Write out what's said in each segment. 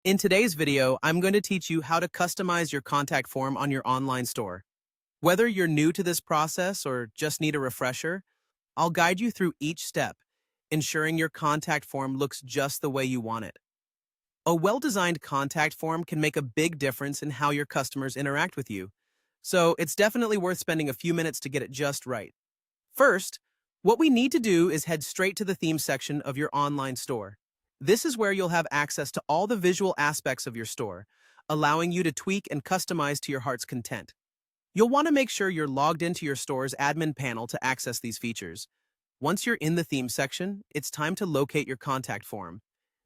In today's video, I'm going to teach you how to customize your contact form on your online store. Whether you're new to this process or just need a refresher, I'll guide you through each step, ensuring your contact form looks just the way you want it. A well-designed contact form can make a big difference in how your customers interact with you, so it's definitely worth spending a few minutes to get it just right. First, what we need to do is head straight to the theme section of your online store. This is where you'll have access to all the visual aspects of your store, allowing you to tweak and customize to your heart's content. You'll want to make sure you're logged into your store's admin panel to access these features. Once you're in the theme section, it's time to locate your contact form.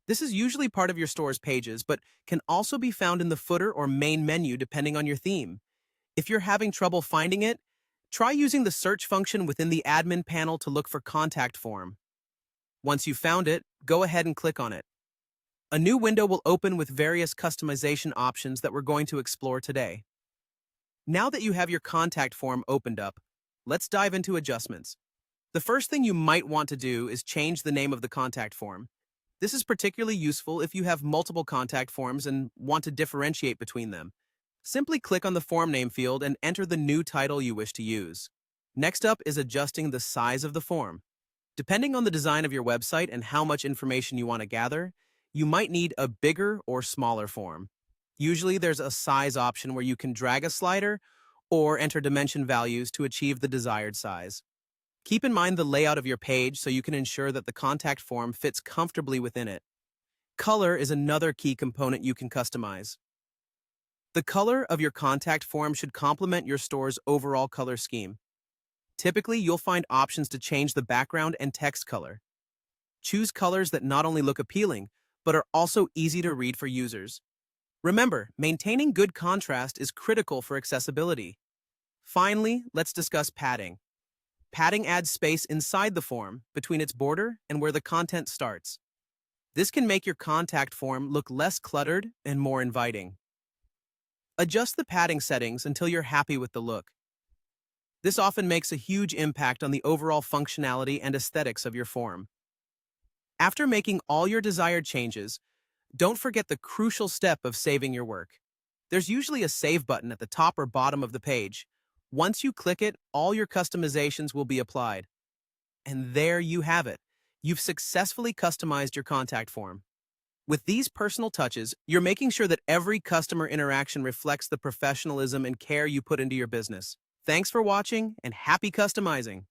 This is usually part of your store's pages, but can also be found in the footer or main menu depending on your theme. If you're having trouble finding it, try using the search function within the admin panel to look for contact form. Once you've found it, go ahead and click on it. A new window will open with various customization options that we're going to explore today. Now that you have your contact form opened up, let's dive into adjustments. The first thing you might want to do is change the name of the contact form. This is particularly useful if you have multiple contact forms and want to differentiate between them. Simply click on the form name field and enter the new title you wish to use. Next up is adjusting the size of the form. Depending on the design of your website and how much information you want to gather, you might need a bigger or smaller form. Usually there's a size option where you can drag a slider or enter dimension values to achieve the desired size. Keep in mind the layout of your page so you can ensure that the contact form fits comfortably within it. Color is another key component you can customize. The color of your contact form should complement your store's overall color scheme. Typically, you'll find options to change the background and text color. Choose colors that not only look appealing, but are also easy to read for users. Remember, maintaining good contrast is critical for accessibility. Finally, let's discuss padding. Padding adds space inside the form, between its border and where the content starts. This can make your contact form look less cluttered and more inviting. Adjust the padding settings until you're happy with the look. This often makes a huge impact on the overall functionality and aesthetics of your form. After making all your desired changes, don't forget the crucial step of saving your work. There's usually a save button at the top or bottom of the page. Once you click it, all your customizations will be applied. And there you have it. You've successfully customized your contact form. With these personal touches, you're making sure that every customer interaction reflects the professionalism and care you put into your business. Thanks for watching and happy customizing!